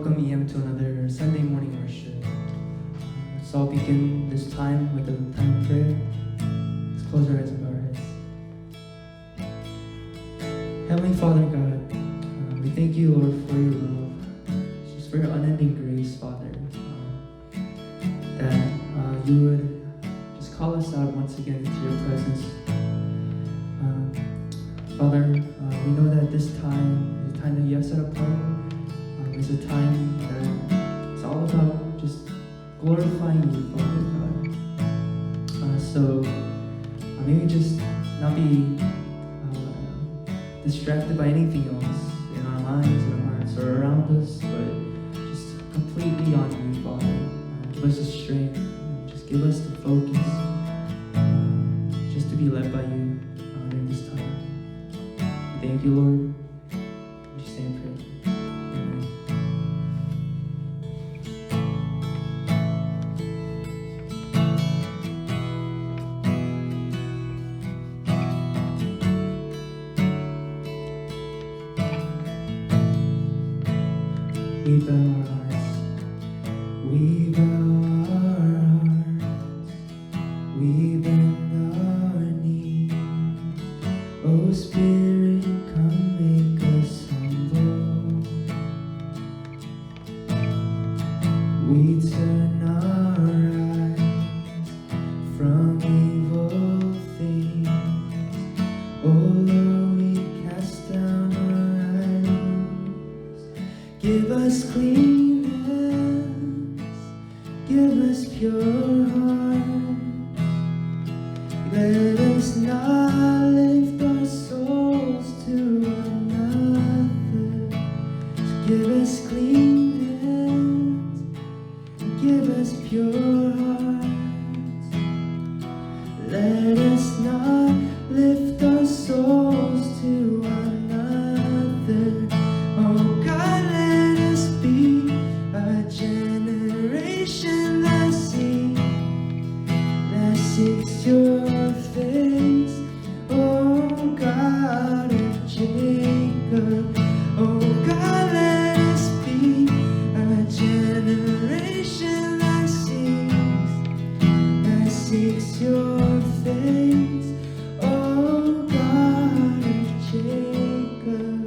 welcome EM to another Sunday morning worship. So I'll begin this time with a time of prayer. Let's close our eyes and bow our heads. Heavenly Father God, we thank you, Lord, for your love, just for your unending grace, Father, that you would just call us out once again into your presence. Father, we know that this time is a time that you have set apart. It's a time that it's all about just glorifying you, Father God. So maybe just not be distracted by anything else in our minds and our hearts or around us, but just completely on you, Father. Give us the strength, just give us the focus, just to be led by you during this time. Thank you, Lord. In Jesus' name I pray. We bow our hearts, we bow our hearts, we bend our knees. Oh Spirit, come make us humble. We turn our eyes from evil things. Oh Lord, we cast down our idols. Give us clean hands, give us pure hearts. Let us not lift our souls to another. So give us clean hands, give us pure hearts. Let us not lift our souls to another. Oh God, let us be a generation that seeks your face. Oh God of Jacob, oh God, let us be a generation that seeks your face. Oh God of Jacob.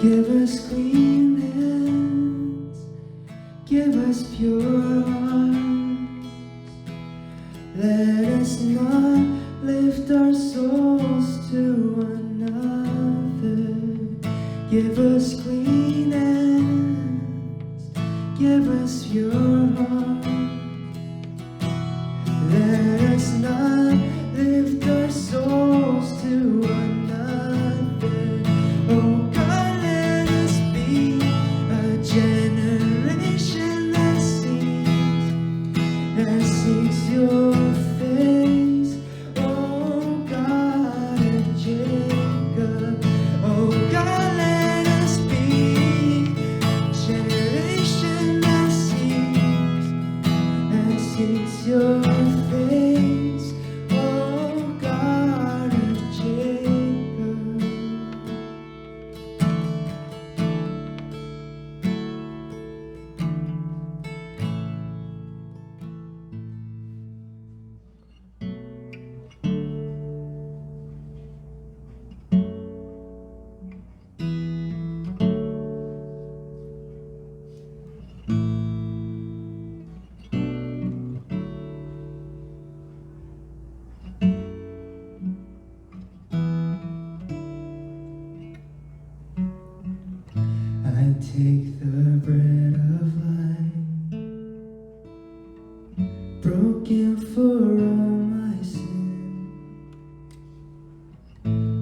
Give us clean hands, give us pure hearts. Let us not lift our souls to another. Give us clean hands, give us pure hearts. Let us not lift our souls to another. Oh God, let us be a generation that seeks your face. Oh God of Jacob, oh God, let us be a generation that seeks your face. Oh God of Jacob. I take the bread of life, broken for all my sin.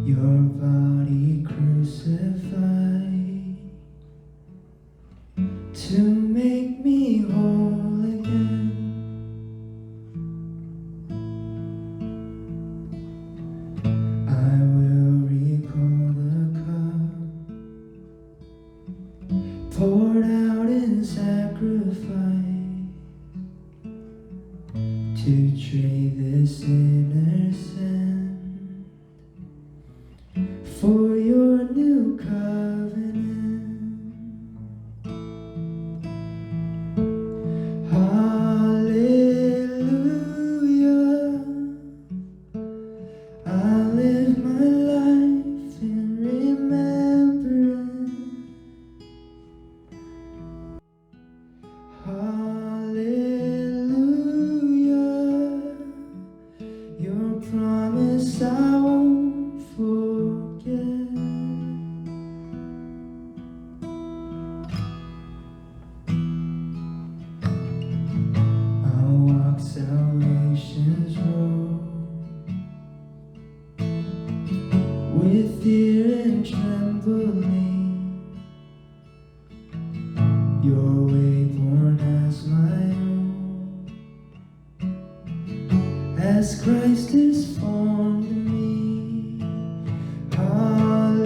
Your body crucified to make me whole again. I will recall the cup poured out in sacrifice to trade this inner sin for your new as Christ is formed in me. Hallelujah.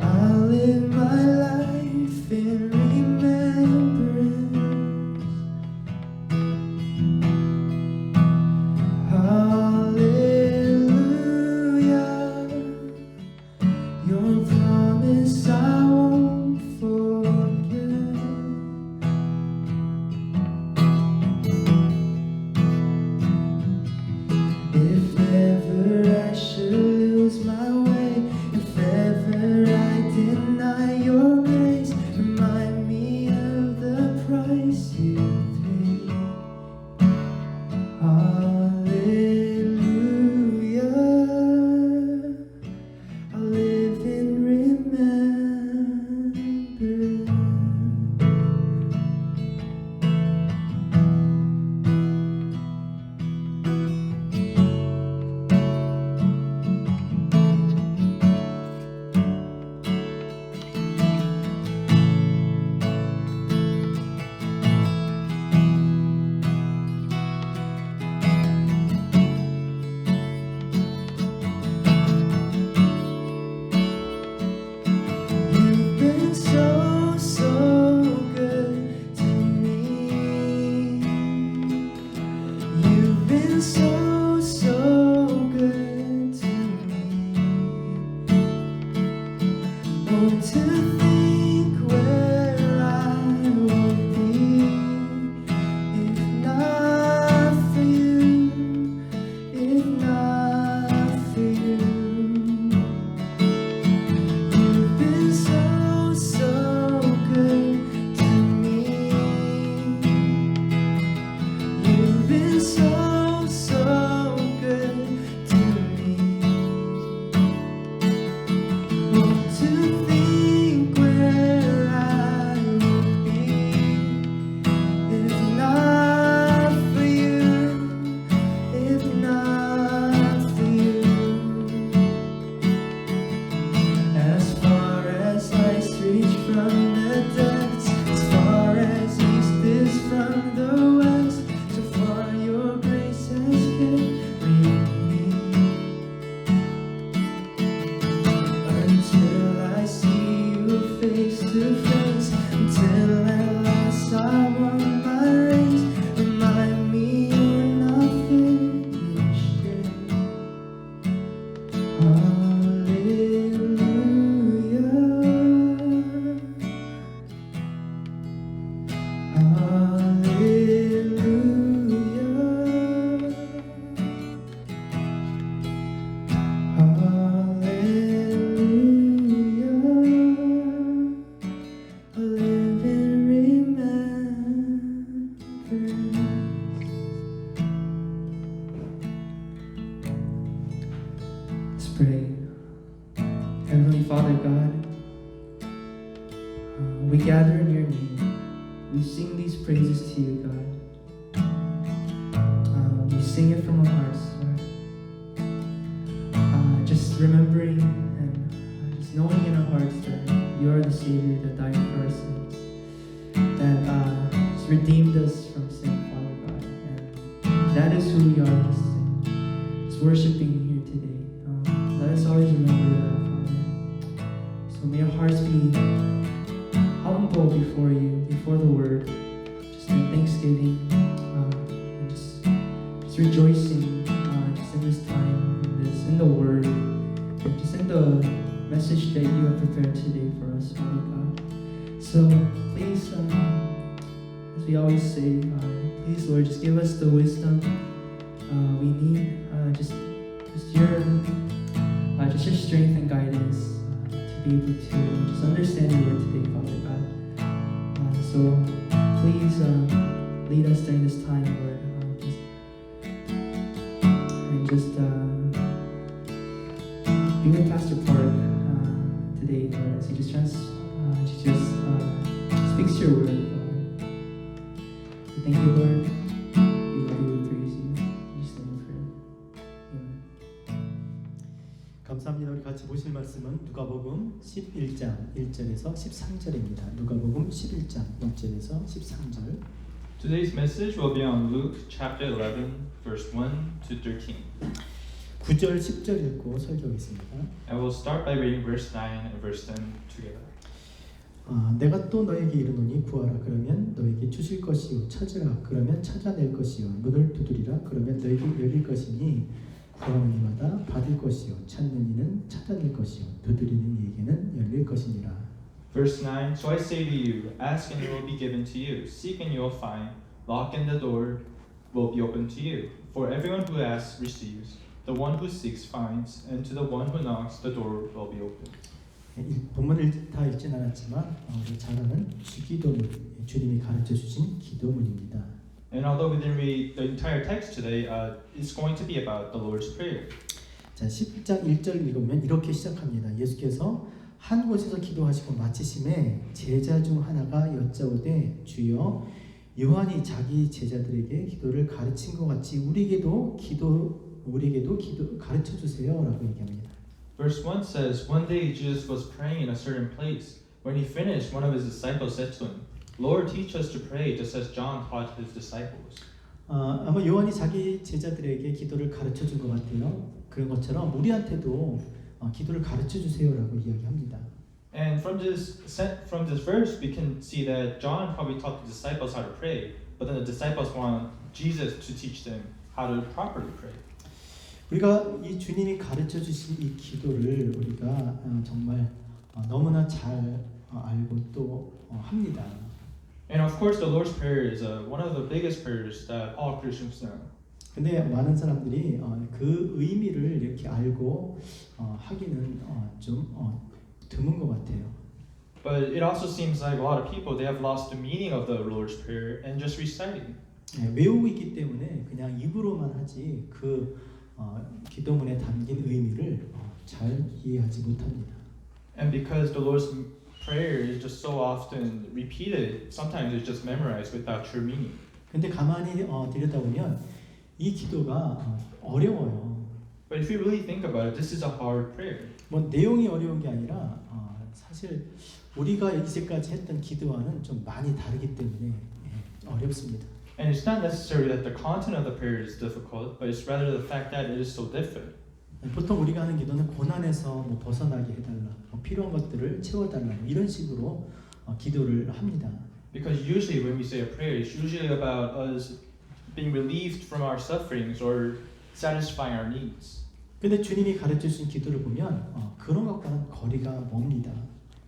I'll live my life in remembrance. Hallelujah. Your promise I won't forget. If ever I should lose my way, if ever I deny your grace, remind me of the price you paid. Hallelujah. I'll live in remembrance. You've been so good to me. You've been so good to me. Oh, to think where I would be if not for you, if not for you. You've been so good to me. You've been so good to me. Oh, to think where I would be if not for you, if not for you. As far as lights reach from the depths, as far as east is from the west, so far your grace has carried me. Until I see you face to face, until at last I won my race, remind me you're not finished yet. Hallelujah. Hallelujah. I live in remembrance. Let's pray. Heavenly Father God, we gather in your name. We sing these praises to you, God. We sing it from our hearts, Lord. Just remembering and just knowing in our hearts that you are the Savior that died for our sins, that just redeemed us from sin, Father God. And that is who we are, just worshiping here today. Let us always remember that, Father. So may our hearts be humble before you, before the Word, just in thanksgiving, and just rejoicing, just in this time, in the Word, and just in the message that you have prepared today for us, Father God. So please, as we always say, please, Lord, just give us the wisdom we need, just your strength and guidance to be able to just understand your word today, Father God. So please lead us during this time, Lord, and just be with Pastor Park today, Lord, as he just speaks your word, Father. We thank you, Lord. We love you, we praise you. In Jesus' name we pray. Amen. 감사합니다. 우리 같이 보실 말씀은 누가복음 11장 1절에서 13절입니다. 누가복음 11장 1절에서 13절 Today's message will be on Luke chapter 11, verse 1 to 13. 9절 10절 읽고 설교하겠습니다. I will start by reading verse 9 and verse 10 together. 내가 또 너에게 이르노니 구하라 그러면 너에게 주실 것이요 찾으라 그러면 찾아낼 것이요 문을 두드리라 그러면 너에게 열릴 것이니 구하는 이마다 받을 것이요 찾는 이는 찾아낼 것이요 두드리는 이에게는 열릴 것이니라. Verse 9, So I say to you, ask and it will be given to you, seek and you will find, knock and the door will be opened to you. For everyone who asks receives, the one who seeks finds, and to the one who knocks the door will be opened. 본문을 다 읽진 않았지만 우리가 잘 아는 주기도문, 주님이 가르쳐 주신 기도문입니다. And although we didn't read the entire text today, it's going to be about the Lord's Prayer. 자, 10장 1절 읽으면 이렇게 시작합니다. 예수께서 한 곳에서 기도하시고 마치심에 제자 중 하나가 여짜오되 주여 요한이 자기 제자들에게 기도를 가르친 것 같이 우리에게도 기도 가르쳐 주세요라고 얘기합니다. Verse 1 says, One day Jesus was praying in a certain place. When he finished, one of his disciples said to him, Lord, teach us to pray, just as John taught his disciples. 아마 요한이 자기 제자들에게 기도를 가르쳐 준 것 같아요. 그런 것처럼 우리한테도 기도를 가르쳐 주세요라고 이야기합니다. And from this verse, we can see that John probably taught the disciples how to pray, but then the disciples want Jesus to teach them how to properly pray. 우리가 이 주님이 가르쳐 주신 이 기도를 우리가 정말 너무나 잘 알고 또 합니다. And of course, the Lord's Prayer is one of the biggest prayers that all Christians know. 근데 많은 사람들이 그 의미를 이렇게 알고 하기는 좀 드문 것 같아요. But it also seems like a lot of people, they have lost the meaning of the Lord's Prayer and just reciting. 외우고 있기 때문에 그냥 입으로만 하지 그 기도문에 담긴 의미를 잘 이해하지 못합니다. And because the Lord's Prayer is just so often repeated, sometimes it's just memorized without true meaning. 근데 가만히 들여다보면 이 기도가 어려워요. But if you really think about it, this is a hard prayer. 뭐 내용이 어려운 게 아니라 사실 우리가 이제까지 했던 기도와는 좀 많이 다르기 때문에 어렵습니다. And it's not necessarily that the content of the prayer is difficult, but it's rather the fact that it is so different. 보통 우리가 하는 기도는 고난에서 뭐 벗어나게 해달라, 뭐 필요한 것들을 채워달라 이런 식으로 기도를 합니다. Because usually when we say a prayer, it's usually about us being relieved from our sufferings or satisfying our needs. 근데 주님이 가르쳐 주신 기도를 보면 그런 것과는 거리가 멉니다.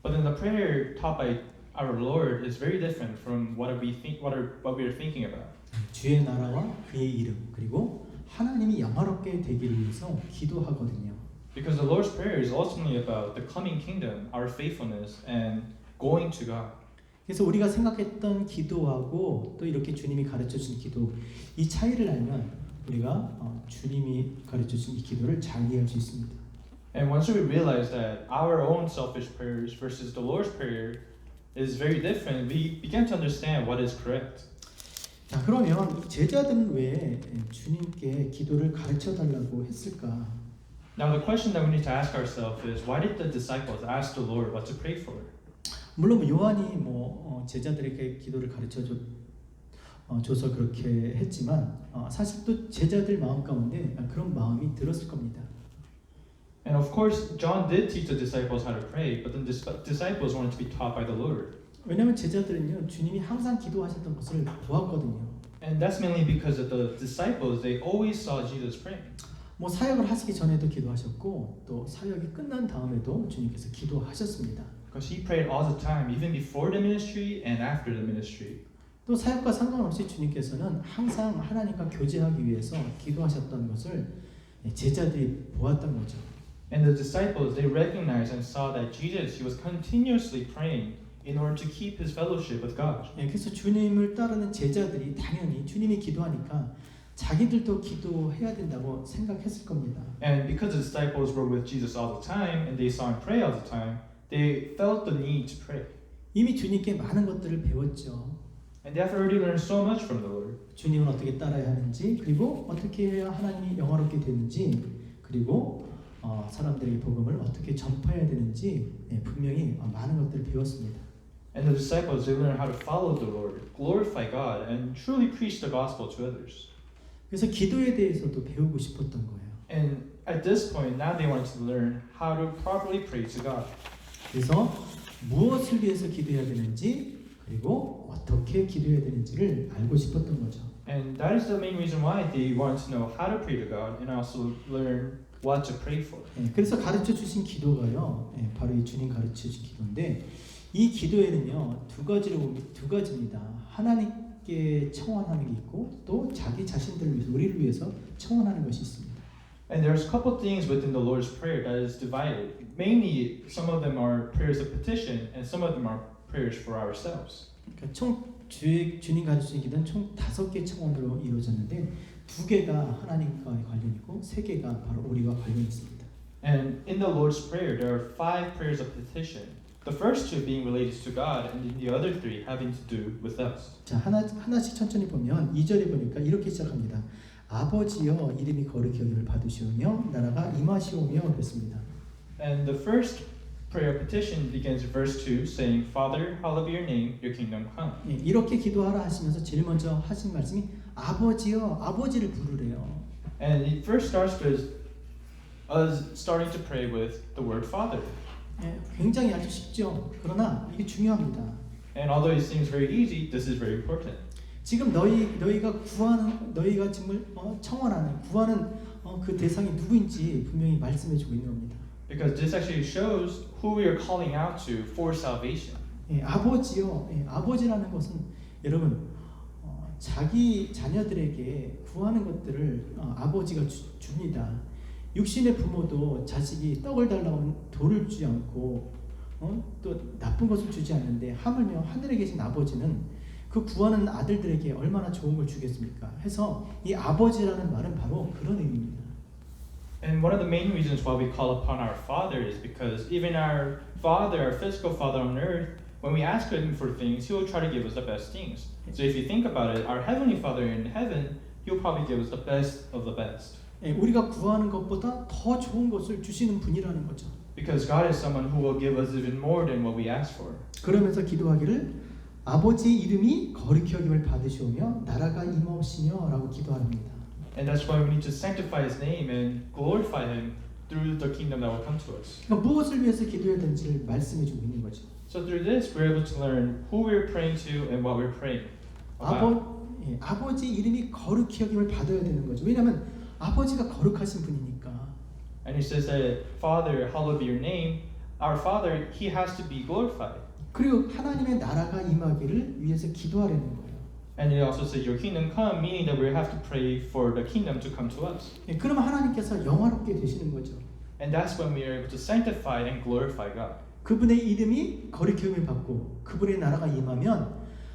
But then the prayer taught by our Lord is very different from what we are thinking about. 주의 나라와 그의 이름 그리고 하나님이 영화롭게 되기를 위해서 기도하거든요. Because the Lord's Prayer is ultimately about the coming kingdom, our faithfulness, and going to God. 그래서 우리가 생각했던 기도하고 또 이렇게 주님이 가르쳐 준 기도 이 차이를 알면 우리가 주님이 가르쳐 준 이 기도를 잘 이해할 수 있습니다. And once we realize that our own selfish prayers versus the Lord's Prayer is very different, we begin to understand what is correct. 자, 그러면 제자들은 왜 주님께 기도를 가르쳐 달라고 했을까? Now the question that we need to ask ourselves is, why did the disciples ask the Lord what to pray for? 물론 요한이 제자들에게 기도를 가르쳐 줘서 그렇게 했지만 사실 또 제자들 마음 가운데 그런 마음이 들었을 겁니다. And of course, John did teach the disciples how to pray, but the disciples wanted to be taught by the Lord. 왜냐하면 제자들은요 주님이 항상 기도하셨던 것을 보았거든요. And that's mainly because of the disciples, they always saw Jesus praying. 뭐 사역을 하시기 전에도 기도하셨고 또 사역이 끝난 다음에도 주님께서 기도하셨습니다. Because he prayed all the time, even before the ministry and after the ministry. 또 사역과 상관없이 주님께서는 항상 하나님과 교제하기 위해서 기도하셨던 것을 제자들이 보았던 거죠. And the disciples, they recognized and saw that Jesus, he was continuously praying in order to keep his fellowship with God. 그래서 주님을 따르는 제자들이 당연히 주님이 기도하니까 자기들도 기도해야 된다고 생각했을 겁니다. And because the disciples were with Jesus all the time and they saw him pray all the time, they felt the need to pray. 이미 주님께 많은 것들을 배웠죠. And they have already learned so much from the Lord. 주님은 어떻게 따라야 하는지, 그리고 어떻게 해야 하나님이 영화롭게 되는지, 그리고 사람들에게 복음을 어떻게 전파해야 되는지 분명히 많은 것들을 배웠습니다. And the disciples, they learn how to follow the Lord, glorify God, and truly preach the gospel to others. 그래서 기도에 대해서도 배우고 싶었던 거예요. And at this point, now they wanted to learn how to properly pray to God. 그래서 무엇을 위해서 기도해야 되는지 그리고 어떻게 기도해야 되는지를 알고 싶었던 거죠. And that is the main reason why they wanted to know how to pray to God and also learn what to pray for. 그래서 가르쳐 주신 기도가요. 바로 이 주님 가르쳐 주신 기도인데 이 기도에는요 두 가지입니다. 하나님께 청원하는 게 있고 또 자기 자신들을 위해서 우리를 위해서 청원하는 것이 있습니다. And there's a couple things within the Lord's Prayer that is divided. Mainly, some of them are prayers of petition, and some of them are prayers for ourselves. 그러니까 주님 가르쳐 주신 기도는 총 5개 청원으로 이루어졌는데 2개가 하나님과의 관련이 있고 3개가 바로 우리와 관련이 있습니다. And in the Lord's Prayer, there are 5 prayers of petition. The first 2 being related to God, and then the other 3 having to do with us. 자 하나씩 천천히 보면 2절에 보니까 이렇게 시작합니다. 아버지여 이름이 거룩히 여김을 받으시오며 나라가 임하시오며 그랬습니다. And the first prayer of petition begins in verse 2 saying, Father, hallowed be your name, your kingdom come. 이렇게 기도하라 하시면서 제일 먼저 하신 말씀이 아버지여 아버지를 부르래요. And it first starts with us starting to pray with the word Father. 굉장히 아주 쉽죠. 그러나 이게 중요합니다. And although it seems very easy, this is very important. 지금 너희가 정말 청원하는 구하는 그 대상이 누구인지 분명히 말씀해주고 있는 겁니다. Because this actually shows who we are calling out to for salvation. 아버지요. 아버지라는 것은 여러분 자기 자녀들에게 구하는 것들을 아버지가 줍니다. 육신의 부모도 자식이 떡을 달라고 하면 돌을 주지 않고 또 나쁜 것을 주지 않는데 하물며 하늘에 계신 아버지는 그 구하는 아들들에게 얼마나 좋은 걸 주겠습니까? 해서 이 아버지라는 말은 바로 그런 의미입니다. And one of the main reasons why we call upon our Father is because even our Father, our physical Father on earth, when we ask Him for things, He will try to give us the best things. So if you think about it, our Heavenly Father in heaven, He'll probably give us the best of the best. 우리가 구하는 것보다 더 좋은 것을 주시는 분이라는 거죠. Because God is someone who will give us even more than what we ask for. 그러면서 기도하기를 아버지 이름이 거룩히 여김을 받으시오며 나라가 임하시며라고 기도합니다. And that's why we need to sanctify His name and glorify Him through the kingdom that will come to us. 그러니까 무엇을 위해서 기도해야 되는지를 말씀해주고 있는 거죠. So through this, we're able to learn who we're praying to and what we're praying about. 아버지 이름이 거룩히 여김을 받아야 되는 거죠. 왜냐하면 아버지가 거룩하신 분이니까. And He says that, Father, hallowed be your name. Our Father, He has to be glorified. 그리고 하나님의 나라가 임하기를 위해서 기도하라는 거예요. And it also says, your kingdom come, meaning that we have to pray for the kingdom to come to us. 그러면 하나님께서 영화롭게 되시는 거죠. And that's when we are able to sanctify and glorify God. 그분의 이름이 거룩히 여김을 받고 그분의 나라가 임하면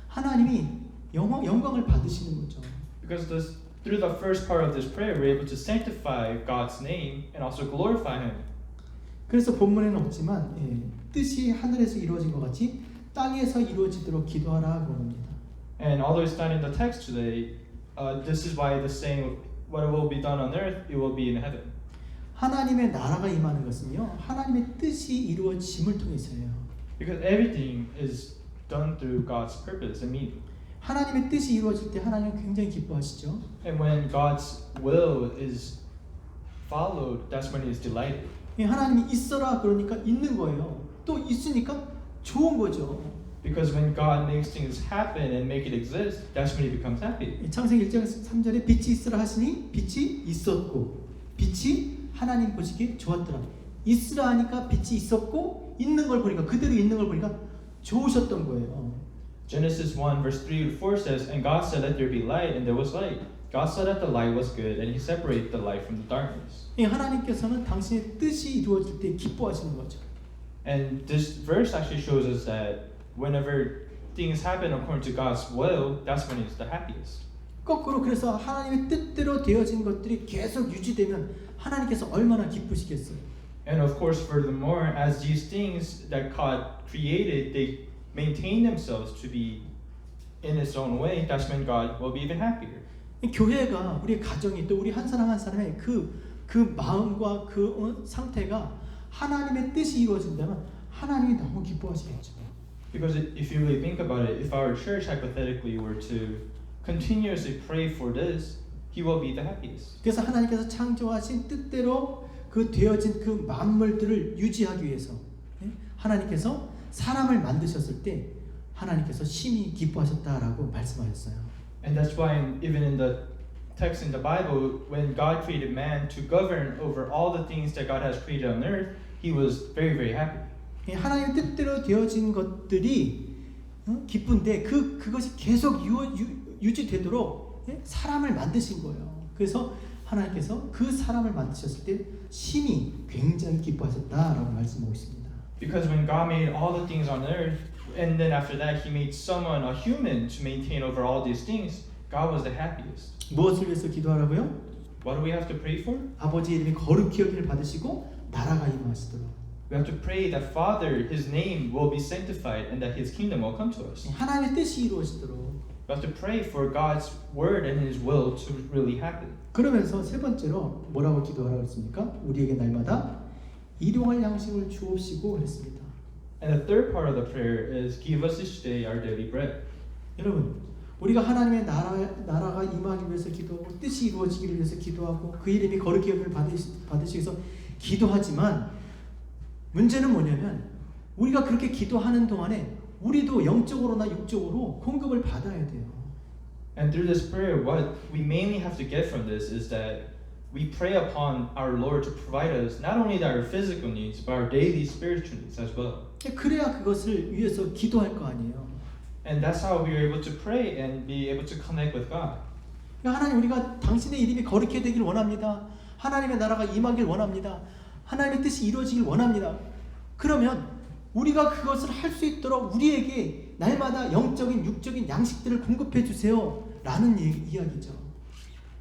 하나님이 영광을 받으시는 거죠. Because through the first part of this prayer, we're able to sanctify God's name and also glorify Him. 그래서 본문에는 없지만 뜻이 하늘에서 이루어진 것 같이 땅에서 이루어지도록 기도하라 그런 겁니다. And although it's not in the text today, this is why the saying, what will be done on earth, it will be in heaven. 하나님의 나라가 임하는 것은요 하나님의 뜻이 이루어짐을 통해서예요. Because everything is done through God's purpose and meaning. 하나님의 뜻이 이루어질 때 하나님은 굉장히 기뻐하시죠. And when God's will is followed, that's when He is delighted. 하나님이 있어라 그러니까 있는 거예요. 또 있으니까 좋은 거죠. Because when God makes things happen and make it exist, that's when He becomes happy. 창세기 1장 3절에 빛이 있으라 하시니 빛이 있었고 빛이 하나님 보시기에 좋았더라. 있으라 하니까 빛이 있었고 있는 걸 보니까 그대로 있는 걸 보니까 좋으셨던 거예요. Genesis 1 verse 3-4 says, And God said, Let there be light, and there was light. God saw that the light was good, and He separated the light from the darkness. 하나님께서는 당신의 뜻이 이루어질 때 기뻐하시는 거죠. And this verse actually shows us that whenever things happen according to God's will, that's when He's the happiest. 거꾸로 그래서 하나님의 뜻대로 되어진 것들이 계속 유지되면 하나님께서 얼마나 기쁘시겠어요. And of course, furthermore, as these things that God created, they maintain themselves to be in its own way, that's when God will be even happier. 교회가 우리 가정이 또 우리 한 사람 한 사람의 그 마음과 그 상태가 하나님의 뜻이 이루어진다면 하나님이 너무 기뻐하시겠죠. Because if you really think about it, if our church hypothetically were to continuously pray for this, He will be the happiest. 그래서 하나님께서 창조하신 뜻대로 그 되어진 그 만물들을 유지하기 위해서 하나님께서 사람을 만드셨을 때 하나님께서 심히 기뻐하셨다라고 말씀하셨어요. And that's why even in the text in the Bible, when God created man to govern over all the things that God has created on earth, He was very, very happy. 하나님의 뜻대로 되어진 것들이 기쁜데 그것이 계속 유지되도록 사람을 만드신 거예요. 그래서 하나님께서 그 사람을 만드셨을 때 심히 굉장히 기뻐하셨다라고 말씀하고 있습니다. Because when God made all the things on earth, and then after that He made someone, a human, to maintain over all these things, God was the happiest. 무엇을 위해서 기도하라고요? What do we have to pray for? 아버지 이름이 거룩히 여김을 받으시고 나라가 임하시도록. We have to pray that Father, His name will be sanctified and that His kingdom will come to us. 하나님의 뜻이 이루어지도록. We have to pray for God's word and His will to really happen. 그러면서 세 번째로 뭐라고 기도하라고 했습니까? 우리에게 날마다 일용할 양식을 주옵시고 그랬습니다. And the third part of the prayer is give us this day our daily bread. 여러분, 우리가 하나님의 나라가 임하기 위해서 기도하고 뜻이 이루어지기를 위해서 기도하고 그 이름이 거룩히 여김을 받으시기 위해서 기도하지만 문제는 뭐냐면 우리가 그렇게 기도하는 동안에 우리도 영적으로나 육적으로 공급을 받아야 돼요. And through this prayer, what we mainly have to get from this is that we pray upon our Lord to provide us not only our physical needs, but our daily spiritual needs as well. 그래야 그것을 위해서 기도할 거 아니에요. And that's how we are able to pray and be able to connect with God. 하나님, 우리가 당신의 이름이 거룩히 되길 원합니다. 하나님의 나라가 임하길 원합니다. 하나님의 뜻이 이루어지길 원합니다. 그러면 우리가 그것을 할 수 있도록 우리에게 날마다 영적인 육적인 양식들을 공급해 주세요 라는 이야기죠.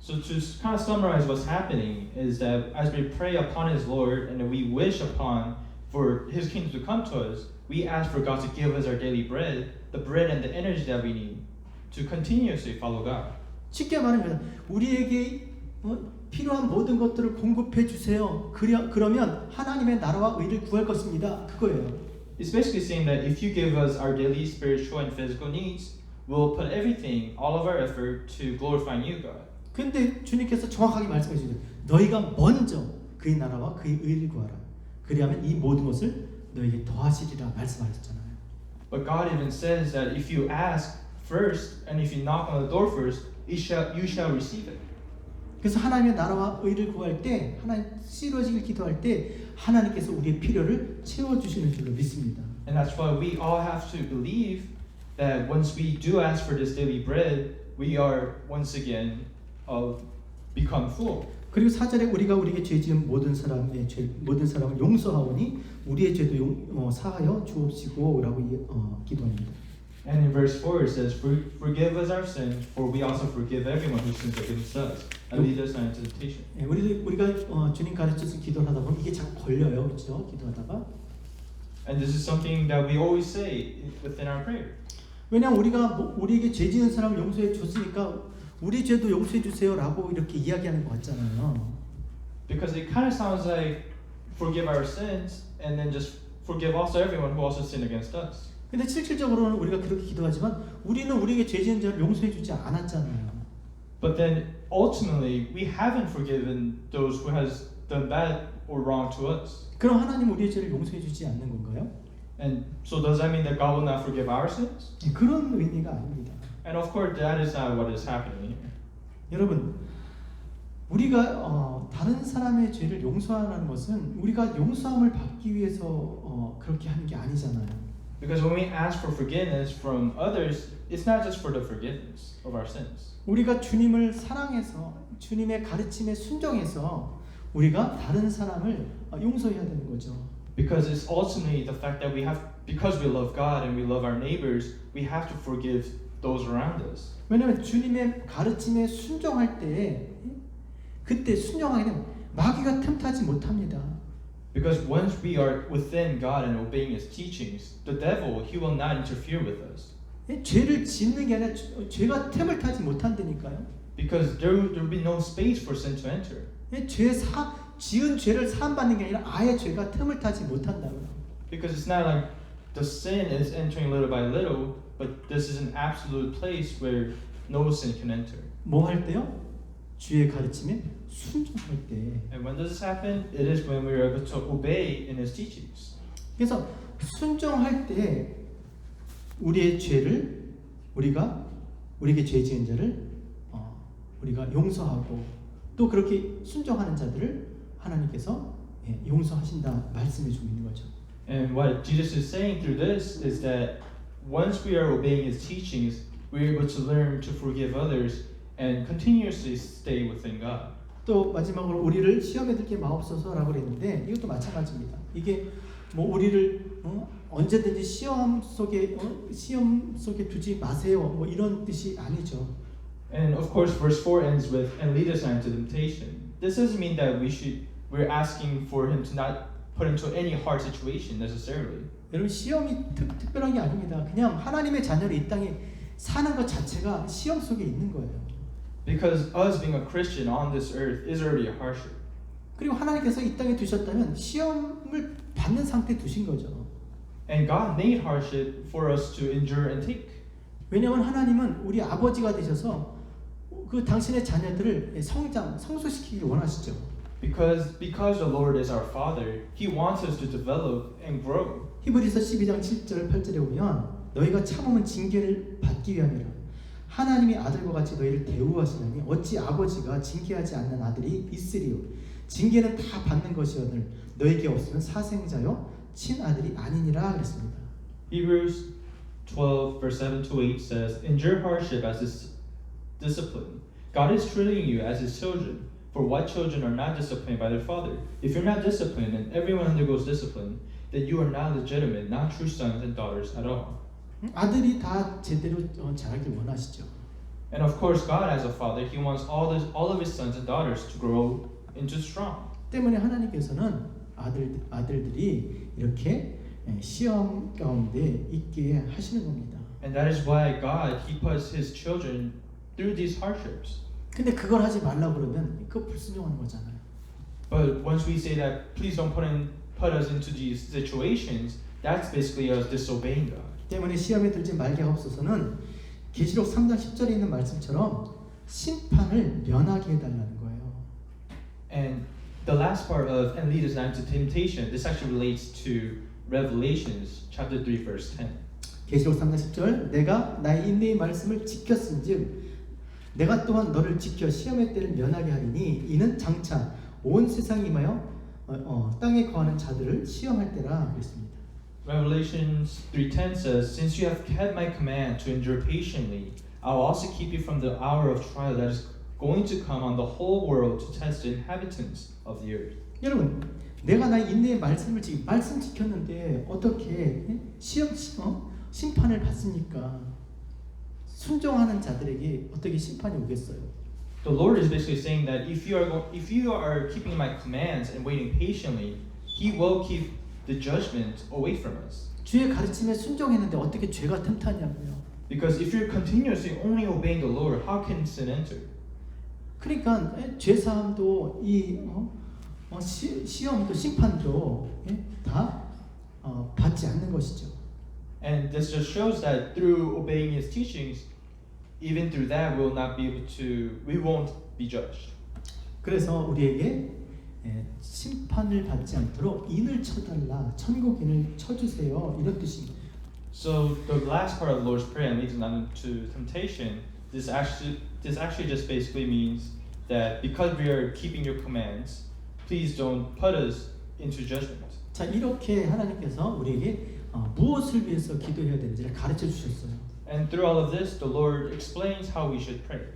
So to kind of summarize what's happening is that as we pray upon His Lord and we wish upon for His kingdom to come to us, we ask for God to give us our daily bread, the bread and the energy that we need to continuously follow God. 쉽게 말하면 우리에게 필요한 모든 것들을 공급해 주세요. 그러면 하나님의 나라와 의를 구할 것입니다. 그거예요. It's basically saying that if you give us our daily spiritual and physical needs, we'll put everything, all of our effort to glorifying you, God. 근데 주님께서 정확하게 말씀해 주세요. 너희가 먼저 그의 나라와 그의 의를 구하라. 그리하면 이 모든 것을 너에게 더하시리라 말씀하셨잖아요. But God even says that if you ask first and if you knock on the door first, you shall receive it. 그래서 하나님의 나라와 의를 구할 때, 하나님 뜻이 이루어지길 기도할 때 하나님께서 우리의 필요를 채워주시는 줄로 믿습니다. And that's why we all have to believe that once we do ask for this daily bread, we are once again become full. 그리고 4절에 우리가 우리에게 죄 지은 모든 사람을 용서하오니 우리의 죄도 사하여 주옵시고라고 기도합니다. And in verse 4 it says, "Forgive us our sins, for we also forgive everyone who sins against us, and lead us not into temptation." 우리가 주님 가르쳐서 기도를 하다 보면 이게 자꾸 걸려요, 그렇죠? 기도하다가. And this is something that we always say within our prayer. 왜냐하면 우리가 우리에게 죄 지은 사람을 용서해 줬으니까 우리 죄도 용서해 주세요라고 이렇게 이야기하는 것 같잖아요. Because it kind of sounds like forgive our sins and then just forgive also everyone who also sinned against us. 근데 실질적으로는 우리가 그렇게 기도하지만 우리는 우리에게 죄 지은 자를 용서해 주지 않았잖아요. But then ultimately we haven't forgiven those who has done bad or wrong to us. 그럼 하나님 우리의 죄를 용서해 주지 않는 건가요? And so does that mean that God will not forgive our sins? 그런 의미가 아닙니다. And of course that is not what is happening here. 여러분, 우리가 다른 사람의 죄를 용서하는 것은 우리가 용서함을 받기 위해서 그렇게 하는 게 아니잖아요. Because when we ask for forgiveness from others, it's not just for the forgiveness of our sins. 우리가 주님을 사랑해서 주님의 가르침에 순종해서 우리가 다른 사람을 용서해야 되는 거죠. Because it's ultimately the fact that we have, because we love God and we love our neighbors, we have to forgive those around us. 왜냐하면 주님의 가르침에 순종할 때 그때 순종하게 되면 마귀가 틈타지 못합니다. Because once we are within God and obeying His teachings, the devil, he will not interfere with us. 죄를 짓는 게 아니라 죄가 틈을 타지 못한다니까요. Because there will be no space for sin to enter. 지은 죄를 사함받는 게 아니라 아예 죄가 틈을 타지 못한다고요. Because it's not like the sin is entering little by little, but this is an absolute place where no sin can enter. 뭐 할 때요? 주의 가르침에 순종할 때. And when does this happen? It is when we are able to obey in His teachings. 그래서 순종할 때 우리의 죄를 우리에게 죄 지은 자를 우리가 용서하고 또 그렇게 순종하는 자들을 하나님께서 용서하신다 말씀해 주고 있는 거죠. And what Jesus is saying through this is that once we are obeying His teachings, we are able to learn to forgive others and continuously stay within God. 또 마지막으로 우리를 시험에 들게 마옵소서라고 그랬는데 이것도 마찬가지입니다. 이게 뭐 우리를 언제든지 시험 속에 두지 마세요. 뭐 이런 뜻이 아니죠. And of course, verse 4 ends with, "And lead us not into temptation." This doesn't mean that we're asking for Him to not put into any hard situation necessarily. 여러분 시험이 특별한 게 아닙니다. 그냥 하나님의 자녀로 이 땅에 사는 것 자체가 시험 속에 있는 거예요. Because us being a Christian on this earth is already a hardship. 그리고 하나님께서 이 땅에 두셨다면 시험을 받는 상태에 두신 거죠. And God made hardship for us to endure and take. 왜냐하면 하나님은 우리 아버지가 되셔서 그 당신의 자녀들을 성숙시키기 원하시죠. Because the Lord is our Father, He wants us to develop and grow. 히브리서 12장 7절 8절에 보면 너희가 참으면 징계를 받기 위함이라 하나님이 아들과 같이 너희를 대우하시나니 어찌 아버지가 징계하지 않는 아들이 있으리요 징계는 다 받는 것이오늘 너희에게 없으면 사생자요 친아들이 아니니라 그랬습니다. Hebrews 12 verse 7 to 8 says, "Endure hardship as discipline. God is treating you as His children. For what children are not disciplined by their father? If you're not disciplined and everyone undergoes discipline, then you are not legitimate, not true sons and daughters at all." 아들이 다 제대로 자라길 원하시죠. And of course, God as a father, He wants all of His sons and daughters to grow into strong. 때문에 하나님께서는 아들들이 이렇게 시험 가운데 있게 하시는 겁니다. And that is why God, He puts His children through these hardships. 근데 그걸 하지 말라고 그러면 그거 불순종하는 거잖아요. But once we say that, please don't put us into these situations, that's basically us disobeying God. 때문에 시험에 들지 말게 하옵소서는 계시록 3장 10절에 있는 말씀처럼 심판을 면하게 해달라는 거예요. And the last part of "and lead us not into temptation," this actually relates to Revelations chapter 3 verse 10. 계시록 3장 10절 내가 나의 인내의 말씀을 지켰은즉 내가 또한 너를 지켜 시험의 때를 면하게 하리니 이는 장차 온 세상이 임하여 땅에 거하는 자들을 시험할 때라 그랬습니다. Revelations 3:10 says, "Since you have kept my command to endure patiently, I will also keep you from the hour of trial that is going to come on the whole world to test the inhabitants of the earth." 여러분, 내가 나의 인내의 말씀 지켰는데 어떻게 심판을 받습니까? 순종하는 자들에게 어떻게 심판이 오겠어요? The Lord is basically saying that if you are keeping my commands and waiting patiently, He will keep the judgment away from us. 주의 가르침에 순종했는데 어떻게 죄가 틈타냐고요. Because if you're continuously only obeying the Lord, how can sin enter? 그러니까 죄 사함도 이 시험도 심판도 다 받지 않는 것이죠. And this just shows that through obeying His teachings, even through that, we won't be judged. 그래서 우리에게 심판을 받지 않도록 인을 쳐달라, 천국인을 쳐주세요 이런 뜻입니다. So the last part of the Lord's Prayer and leads not into temptation. This actually just basically means that because we are keeping your commands, please don't put us into judgment. 자, 이렇게 하나님께서 우리에게 무엇을 위해서 기도해야 되는지를 가르쳐 주셨어요. And through all of this, the Lord explains how we should pray.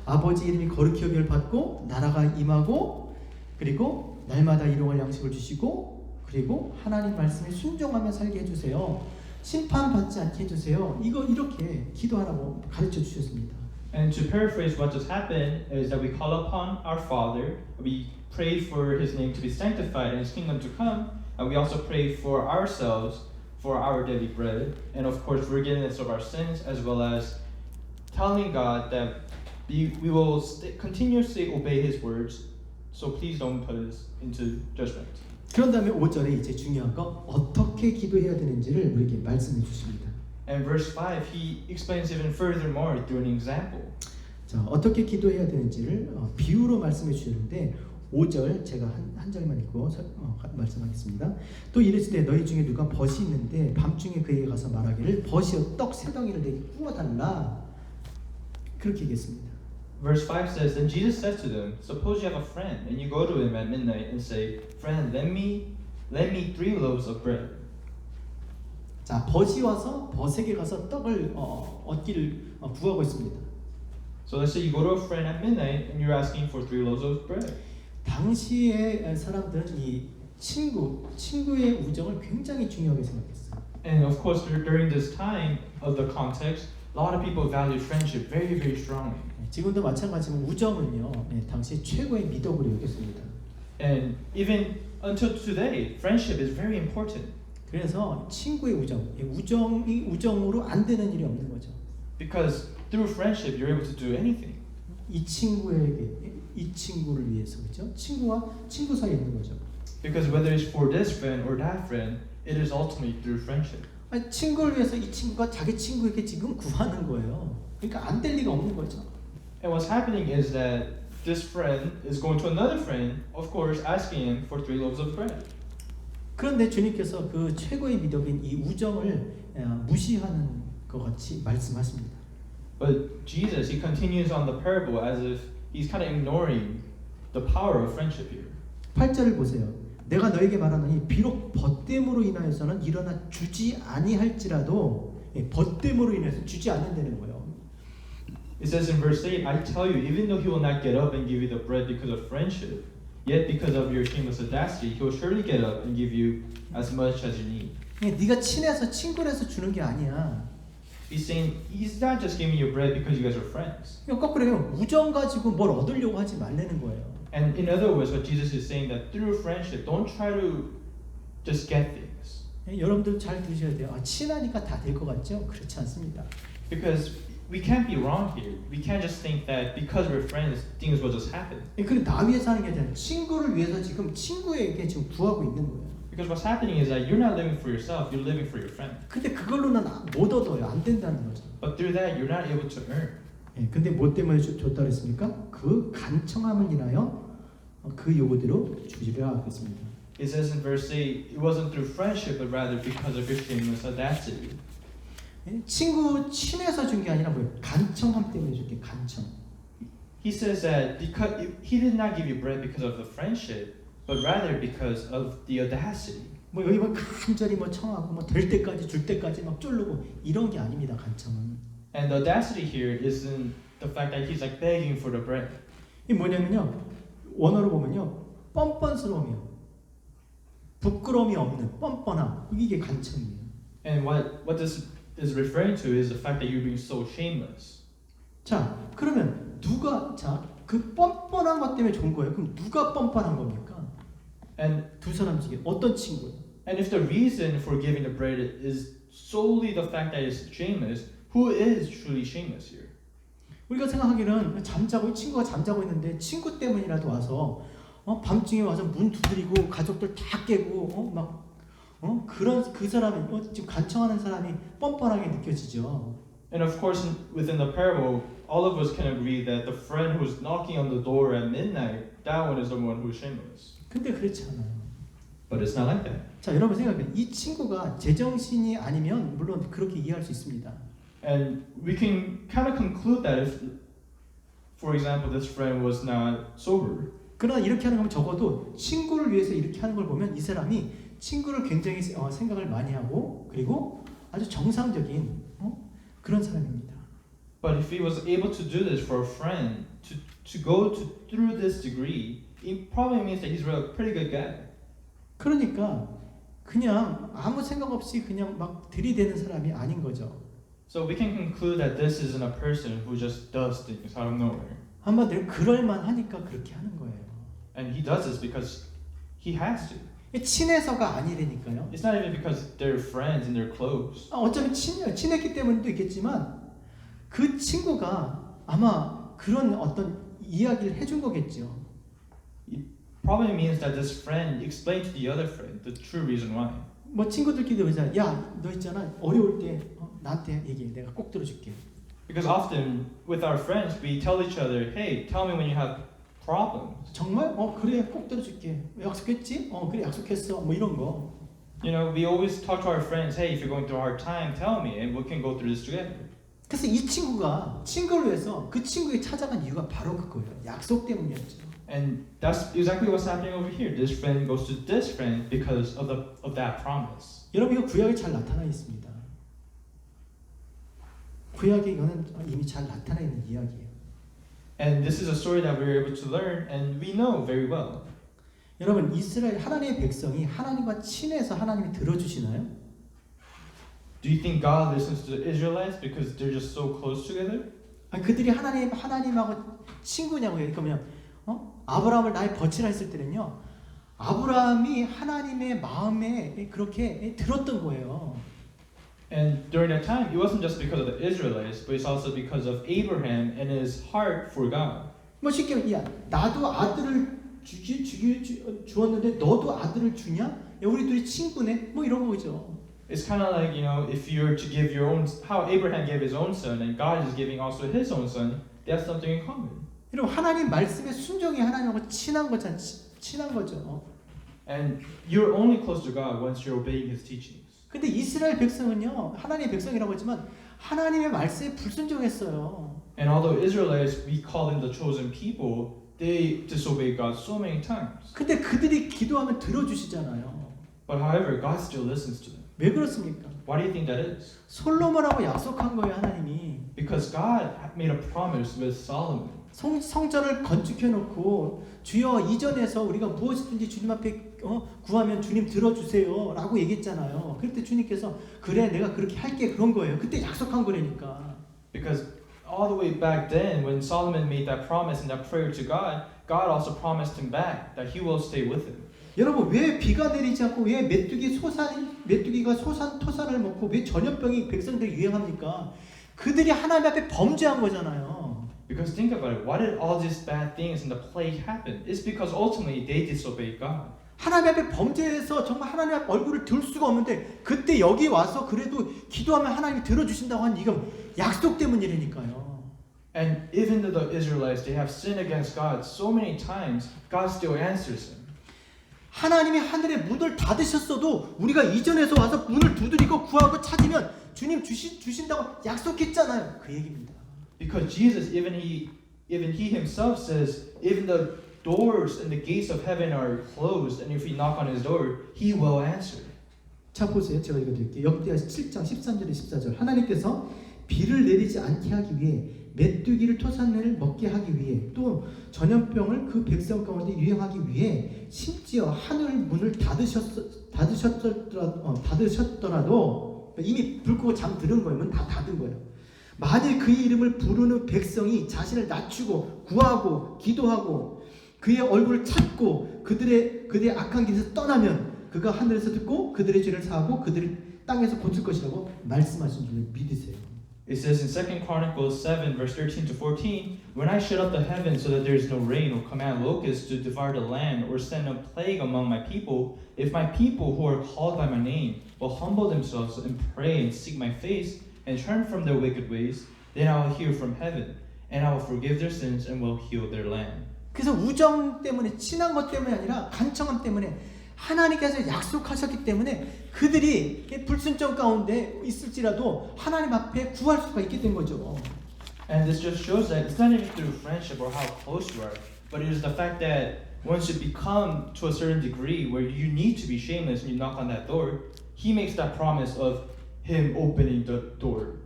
아버지 이름이 거룩히 여김을 받고 나라가 임하고 그리고 날마다 일용할 양식을 주시고 그리고 하나님 말씀에 순종하며 살게 해주세요. 심판받지 않게 해주세요. 이렇게 기도하라고 가르쳐 주셨습니다. And to paraphrase what just happened is that we call upon our Father, we pray for His name to be sanctified and His kingdom to come, and we also pray for ourselves, for our daily bread, and of course forgiveness of our sins, as well as telling God that we will continuously obey His words, so please don't put us into judgment. 그런 다음에 5절에 이제 중요한 거 어떻게 기도해야 되는지를 우리에게 말씀해 주십니다. And verse 5, he explains even furthermore through an example. 자, 어떻게 기도해야 되는지를 비유로 말씀해 주셨는데 5절 제가 한 절만 읽고 말씀하겠습니다. 또 이르시되 너희 중에 누가 벗이 있는데 밤중에 그에게 가서 말하기를 벗이여 떡 세 덩이를 내게 구워 달라. 그렇게 얘기했습니다. Verse 5 says, Then Jesus said to them, Suppose you have a friend, and you go to him at midnight and say, Friend, lend me 3 loaves of bread. 자, 벗이 와서 벗에게 가서 떡을 얻기를 구하고 있습니다. So let's say you go to a friend at midnight and you're asking for 3 loaves of bread. 당시의 사람들은 이 친구의 우정을 굉장히 중요하게 생각했어요. And of course, during this time of the context, a lot of people valued friendship very, very strongly. 지금도 마찬가지지만 우정은요, 당시 최고의 미덕으로 여겼습니다. And even until today, friendship is very important. 그래서 친구의 우정이 우정으로 안 되는 일이 없는 거죠. Because through friendship, you're able to do anything. 이 친구를 위해서 그렇죠? 친구와 친구 사이에 있는 거죠. Because whether it's for this friend or that friend, it is ultimately through friendship. 아니, 친구를 위해서 이 친구가 자기 친구에게 지금 구하는 거예요. 그러니까 안 될 리가 없는 거죠. And what's happening is that this friend is going to another friend, of course, asking him for 3 loaves of bread. 그런데 주님께서 그 최고의 미덕인 이 우정을 무시하는 것 같이 말씀하십니다. But Jesus, he continues on the parable as if he's kind of ignoring the power of friendship here. 8절을 보세요. 내가 너에게 말하노니 비록 벗됨으로 인하여서는 일어나 주지 아니할지라도 벗됨으로 인해서 주지 않는다는 거예요. It says in verse 8, I tell you, even though he will not get up and give you the bread because of friendship, yet because of your shameless audacity, he will surely get up and give you as much as you need. 네가 친해서 친구라서 주는 게 아니야. He's saying he's not just giving you bread because you guys are friends. 거꾸로요. 우정 가지고 뭘 얻으려고 하지 말라는 거예요. And in other words, what Jesus is saying that through friendship, don't try to just get things. 여러분들 잘 들으셔야 돼요. 친하니까 다 될 것 같죠? 그렇지 않습니다. Because we can't be wrong here. We can't just think that because we're friends, things will just happen. 그게 나 위해서 하는 게 아니라 친구를 위해서 지금 친구에게 지금 구하고 있는 거예요. Because what's happening is that you're not living for yourself, you're living for your friend. 근데 그걸로는 못 얻어요. 안 된다는 거죠. But through that, you're not able to earn. 근데 뭐 때문에 줬다 그랬습니까? 그 간청함을 인하여 그 요구대로 주리라 그랬습니다. It says in verse 8, it wasn't through friendship, but rather because of your shameless audacity. 친구 친해서 준 게 아니라 뭐예요? 간청함 때문에 준 게 간청. He says that because he did not give you bread because of the friendship, but rather because of the audacity. 뭐 여기 뭐 간절히 뭐 청하고 뭐 될 때까지 줄 때까지 막 쫄르고 이런 게 아닙니다. 간청은. And the audacity here isn't the fact that he's like begging for the bread. 이 뭐냐면요. 원어로 보면요. 뻔뻔스러움이요. 부끄러움이 없는 뻔뻔함. 이게 간청이에요. And what this is referring to is the fact that you're being so shameless. 자, 그러면 누가 그 뻔뻔한 것 때문에 좋은 거예요? 그럼 누가 뻔뻔한 겁니까? And 두 사람 중에 어떤 친구예요? and if the reason for giving the bread is solely the fact that it's shameless, who is truly shameless here? 우리가 생각하기는 친구가 잠자고 있는데 친구 때문이라도 와서 밤중에 와서 문 두드리고 가족들 다 깨고 그런 그 사람이 지금 간청하는 사람이 뻔뻔하게 느껴지죠. And of course, within the parable, all of us can agree that the friend who's knocking on the door at midnight, that one is the one who's shameless. 근데 그렇지 않아요. But it's not like that. 자, 여러분 생각해. 이 친구가 제정신이 아니면 물론 그렇게 이해할 수 있습니다. And we can kind of conclude that if, for example, this friend was not sober. 그러나 이렇게 하는 건 적어도 친구를 위해서 이렇게 하는 걸 보면 이 사람이 친구를 굉장히 생각을 많이 하고 그리고 아주 정상적인 그런 사람입니다. But if he was able to do this for a friend, to go through this degree, it probably means that he's a pretty good guy. 그러니까 그냥 아무 생각 없이 그냥 막 들이대는 사람이 아닌 거죠. So we can conclude that this isn't a person who just does things out of nowhere. 한마디로 그럴만 하니까 그렇게 하는 거예요. And he does this because he has to. 친해서가 아니라니까요. It's not even because they're friends and they're close. 어차피 친했기 때문도 있겠지만 그 친구가 아마 그런 어떤 이야기를 해준 거겠죠. probably means that this friend explained to the other friend the true reason why. 뭐 친구들끼리 그러잖아. 야, 너 있잖아. 어려울 때 나한테 얘기해. 내가 꼭 들어줄게. Because often with our friends we tell each other, hey, tell me when you have problems. 정말? 그래 꼭 들어줄게. 약속했지? 그래 약속했어. 뭐 이런 거. You know, we always talk to our friends, hey, if you're going through a hard time, tell me and we can go through this together. 그래서 이 친구가 친구를 위해서 그 친구에게 찾아간 이유가 바로 그거예요. 약속 때문이었죠. And that's exactly what's happening over here. This friend goes to this friend because of that promise. 여러분 이거 구약에 잘 나타나 있습니다. 구약에 이거는 이미 잘 나타나 있는 이야기예요. And this is a story that we're able to learn and we know very well. 여러분 이스라엘 하나님의 백성이 하나님과 친해서 하나님이 들어주시나요? Do you think God listens to the Israelites because they're just so close together? 아니 그들이 하나님하고 친구냐고요. 그러면 아브라함을 나의 벗이라 했을 때는요. 아브라함이 하나님의 마음에 그렇게 들었던 거예요. And during that time, it wasn't just because of the Israelites, but it's also because of Abraham and his heart for God. 뭐 쉽게 야 나도 아들을 주었는데 너도 아들을 주냐? 야, 우리 둘이 친구네? 뭐 이런 거죠. It's kind of like, you know, if you were to give your own, how Abraham gave his own son, and God is giving also his own son, they have something in common. 여러분 하나님 말씀에 순종이 하나님하고 친한 거죠. And you're only close to God once you're obeying His teachings. 근데 이스라엘 백성은요, 하나님의 백성이라고 했지만 하나님의 말씀에 불순종했어요. And although Israelites, we call them the chosen people, they disobey God so many times. 근데 그들이 기도하면 들어주시잖아요. But however, God still listens to them. 왜 그렇습니까? Why do you think that is? 솔로몬하고 약속한 거예요, 하나님이. Because God made a promise with Solomon. 성전을 건축해놓고 주여 이전에서 우리가 무엇이든지 주님 앞에 구하면 주님 들어주세요 라고 얘기했잖아요. 그럴 때 주님께서 그래 내가 그렇게 할게 그런 거예요. 그때 약속한 거라니까. Because all the way back then, when Solomon made that promise and that prayer to God, God also promised him back that He will stay with him. 여러분 왜 비가 내리지 않고 왜 메뚜기가 토산을 먹고 왜 전염병이 백성들이 유행합니까? 그들이 하나님 앞에 범죄한 거잖아요. Because think about it, why did all these bad things and the plague happen? It's because ultimately they disobeyed God. 하나님 앞에 범죄해서 정말 하나님 앞에 얼굴을 들 수가 없는데 그때 여기 와서 그래도 기도하면 하나님이 들어주신다고 한 이건 약속 때문이라니까요. And even though the Israelites, they have sinned against God so many times, God still answers them. 하나님이 하늘의 문을 닫으셨어도 우리가 이전에서 와서 문을 두드리고 구하고 찾으면 주님 주신다고 약속했잖아요. 그 얘기입니다. Because Jesus, even he himself says, even the doors and the gates of heaven are closed, and if we knock on His door, He will answer. 자 보세요. 제가 읽어드릴게요. 역대하 7장 13절에 14절 하나님께서 비를 내리지 않게 하기 위해 메뚜기를 토산내를 먹게 하기 위해 또 전염병을 그 백성 가운데 유행하기 위해 심지어 하늘 문을 닫으셨더라도 이미 불 끄고 잠들은 거예요. 문 다 닫은 거예요. 만일 그의 이름을 부르는 백성이 자신을 낮추고 구하고 기도하고 그의 얼굴을 찾고 그들의 악한 길에서 떠나면 그가 하늘에서 듣고 그들의 죄를 사하고 그들을 땅에서 고칠 것이라고 말씀하신 줄 믿으세요. It says in 2 Chronicles 7 verse 13 to 14, when I shut up the heavens so that there is no rain or command locusts to devour the land or send a plague among my people, if my people who are called by my name will humble themselves and pray and seek my face and turn from their wicked ways, then I will hear from heaven, and I will forgive their sins and will heal their land. 그래서 우정 때문에 친한 것 때문이 아니라 간청함 때문에 하나님께서 약속하셨기 때문에 그들이 불순종 가운데 있을지라도 하나님 앞에 구할 수가 있게 된 거죠. And this just shows that it's not even through friendship or how close you are, but it is the fact that once you become to a certain degree where you need to be shameless and you knock on that door, He makes that promise of Him opening the door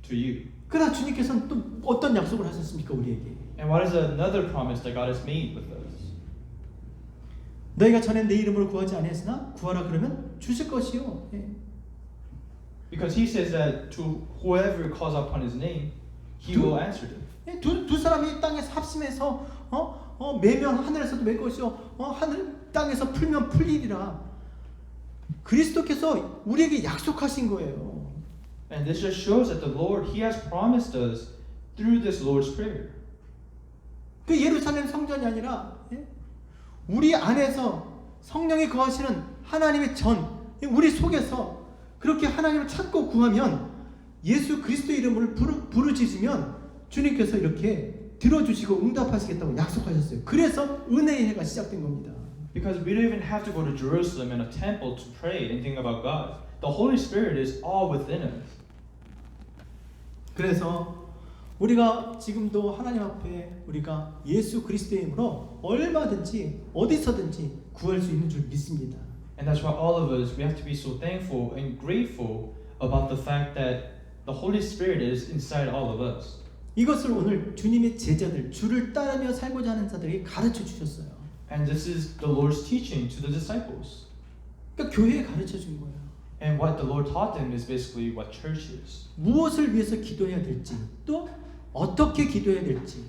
to you. 그러나 주님께서는 또 어떤 약속을 하셨습니까 우리에게? And what is another promise that God has made with us? 너희가 전에 내 이름으로 구하지 아니했으나 구하라 그러면 주실 것이요. Because He says that to whoever calls upon His name, He will answer them. 두 사람이 땅에서 합심해서 매면 하늘에서도 맬 것이요 하늘 땅에서 풀면 풀리리라. 그리스도께서 우리에게 약속하신 거예요. And this just shows that the Lord, He has promised us through this Lord's Prayer. 그 예루살렘 성전이 아니라 우리 안에서 성령이 거하시는 하나님의 우리 속에서 그렇게 하나님을 찾고 구하면 예수 그리스도의 이름을 부르짖으면 주님께서 이렇게 들어주시고 응답하시겠다고 약속하셨어요. 그래서 은혜의 해가 시작된 겁니다. Because we don't even have to go to Jerusalem and a temple to pray and think about God. The Holy Spirit is all within us. 그래서 우리가 지금도 하나님 앞에 우리가 예수 그리스도의 이름으로 얼마든지 어디서든지 구할 수 있는 줄 믿습니다. And that's why all of us, we have to be so thankful and grateful about the fact that the Holy Spirit is inside all of us. 이것을 오늘 주님의 제자들, 주를 따르며 살고자 하는 자들에게 가르쳐 주셨어요. And this is the Lord's teaching to the disciples. 그러니까 교회에 가르쳐 준 거예요. And what the Lord taught them is basically what church is. 무엇을 위해서 기도해야 될지, 또 어떻게 기도해야 될지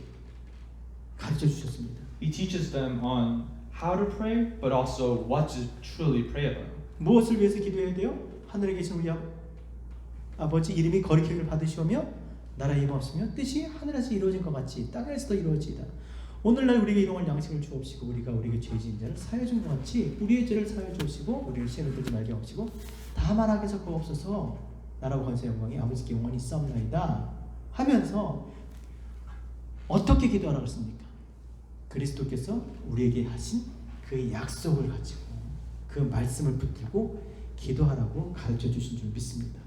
가르쳐 주셨습니다. He teaches them on how to pray, but also what to truly pray about. 무엇을 위해서 기도해야 돼요? 하늘에 계신 우리 아버지 이름이 거룩하기를 받으시오며 나라의 임하옵시며 뜻이 하늘에서 이루어진 것 같이 땅에서도 이루어지이다. 오늘날 우리에게 일용할 양식을 주옵시고 우리가 우리에게 죄 지은 자를 사하여 준 것 같이 우리의 죄를 사하여 주옵시고 우리를 시험에 들지 말게 하옵시고 다만 악에서 구하옵소서. 나라와 권세 영광이 아버지께 영원히 있사옵나이다 하면서 어떻게 기도하라고 했습니까? 그리스도께서 우리에게 하신 그 약속을 가지고 그 말씀을 붙들고 기도하라고 가르쳐 주신 줄 믿습니다.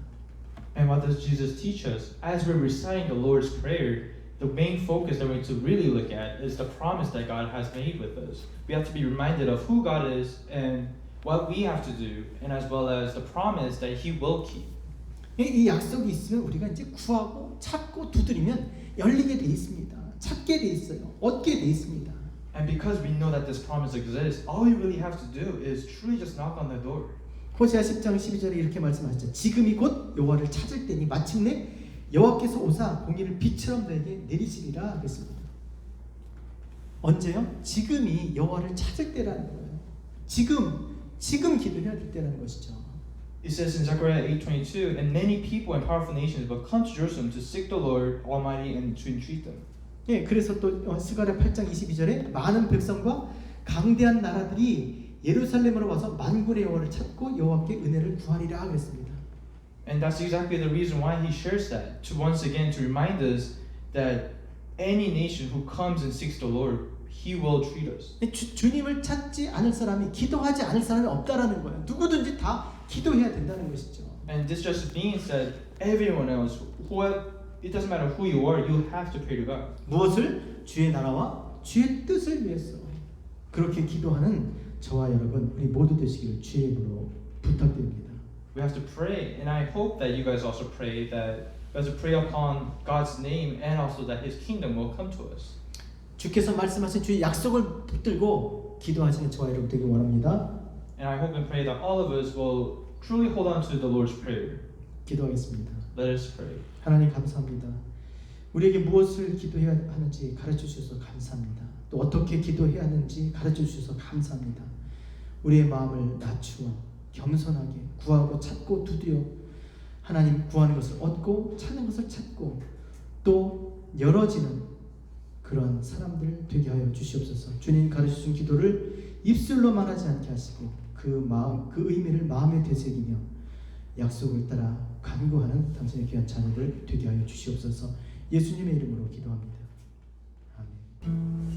And what does Jesus teach us? As we're reciting the Lord's Prayer, the main focus that we need to really look at is the promise that God has made with us. We have to be reminded of who God is and what we have to do, and as well as the promise that He will keep. 이 약속이 있으면 우리가 이제 구하고 찾고 두드리면 열리게 돼 있습니다. 찾게 돼 있어요. 얻게 돼 있습니다. And because we know that this promise exists, all we really have to do is truly just knock on the door. 호세아 10장 12절에 이렇게 말씀하셨죠. 지금이 곧 여호와를 찾을 때니 마침내 여호와께서 오사 공의를 빛처럼 너에게 내리시리라 그랬습니다. 언제요? 지금이 여호와를 찾을 때라는 거예요. 지금 기도해야 될 때라는 것이죠. It says in Zechariah 8:22, and many people and powerful nations will come to Jerusalem to seek the Lord Almighty and to entreat them. 예, 그래서 또 스가랴 8장 22절에 많은 백성과 강대한 나라들이 예루살렘으로 와서 만군의 여호와를 찾고 여호와께 은혜를 구하리라 그랬습니다. And that's exactly the reason why he shares that, to once again to remind us that any nation who comes and seeks the Lord, He will treat us. 주님을 찾지 않을 사람이 기도하지 않을 사람이 없다라는 거예요. 누구든지 다 기도해야 된다는 것이죠. And this just means that everyone else, it doesn't matter who you are, you have to pray to God. 무엇을? 주의 나라와 주의 뜻을 위해서 그렇게 기도하는 저와 여러분 우리 모두 되시기를 주의 이름으로 부탁드립니다. We have to pray, and I hope that you guys also pray that we have to pray upon God's name and also that His kingdom will come to us. 주께서 말씀하신 주의 약속을 붙들고 기도하시는 저와 여러분 되길 원합니다. And I hope and pray that all of us will truly hold on to the Lord's prayer. 기도하겠습니다. Let us pray. 하나님 감사합니다. 우리에게 무엇을 기도해야 하는지 가르쳐 주셔서 감사합니다. 또 어떻게 기도해야 하는지 가르쳐 주셔서 감사합니다. 우리의 마음을 낮추어 겸손하게 구하고 찾고 두드려 하나님 구하는 것을 얻고 찾는 것을 찾고 또 열어지는 그런 사람들 되게 하여 주시옵소서. 주님 가르쳐준 기도를 입술로만 하지 않게 하시고 그 마음, 그 의미를 마음에 되새기며 약속을 따라 간구하는 당신의 귀한 자녀들 되게 하여 주시옵소서. 예수님의 이름으로 기도합니다. 아멘.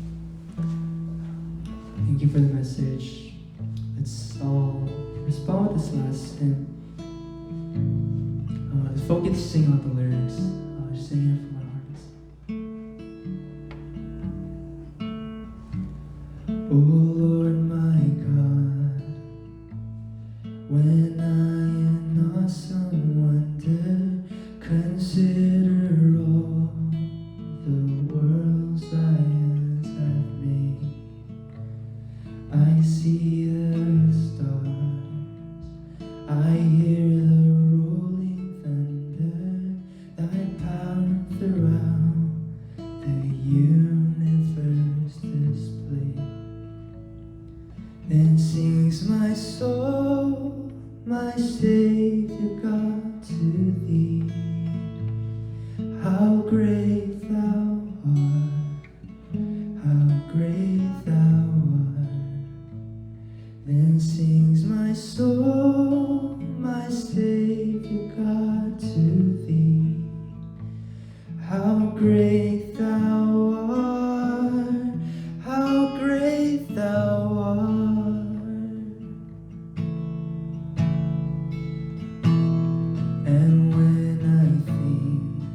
Thank you for the message. Let's all respond with this last hymn. Focusing on the lyrics. Just singing it from our hearts. Oh Lord my God, when I in awesome wonder consider all the worlds thy hands have made, I see the stars, I hear the rolling thunder, thy power throughout the universe display. Then sings my soul, my Savior God, to thee. How great thou art, how great thou art. how great thou art, how great thou art. And when I think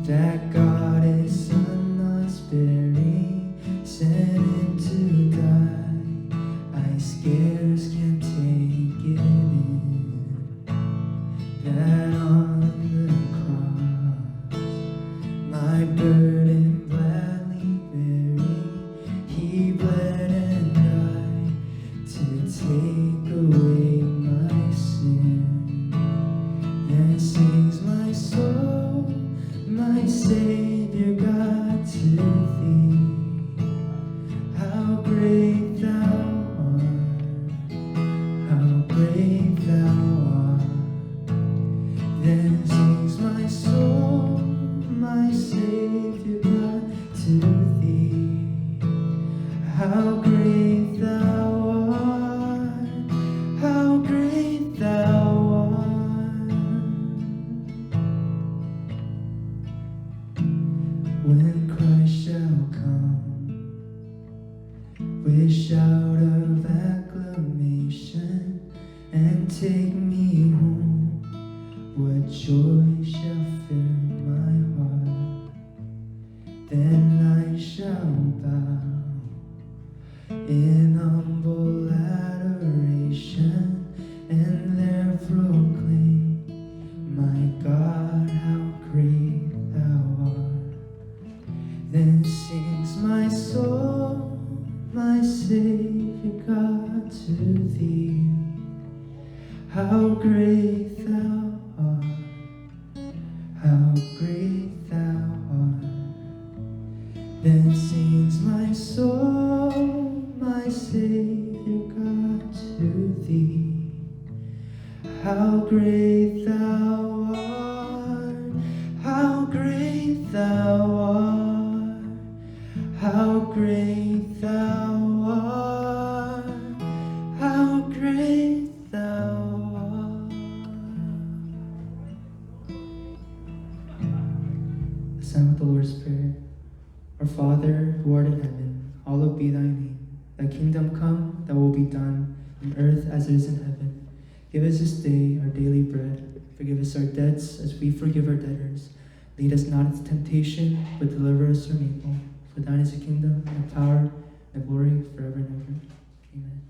that God is Son us bearing, sent him to die, I scarce can take it in, that on the cross, my burden gladly bearing, he bled and died to take away my sin. Then sings my soul, my Savior God, to thee. How great thou art, how great thou art. Then sings my soul, my Savior God, to thee. How great thou art, how great thou art. When Christ shall come with shout of acclamation and take me home, what joy shall fill my heart. Then I shall bow in humble adoration and there proclaim, my God, how great thou art. Then sings my soul, my Savior God, to thee. How great thou art, how great thou art. Then sings my soul, my Savior God, to thee. How great thou art, how great thou art. How great thou art, how great thou art. The Psalm of the Lord's Prayer. Our Father, who art in heaven, hallowed be thy name. Thy kingdom come, thy will be done, on earth as it is in heaven. Give us this day our daily bread. Forgive us our debts as we forgive our debtors. Lead us not into temptation, but deliver us from evil. For thine is the kingdom, and the power, and the glory, forever and ever. Amen.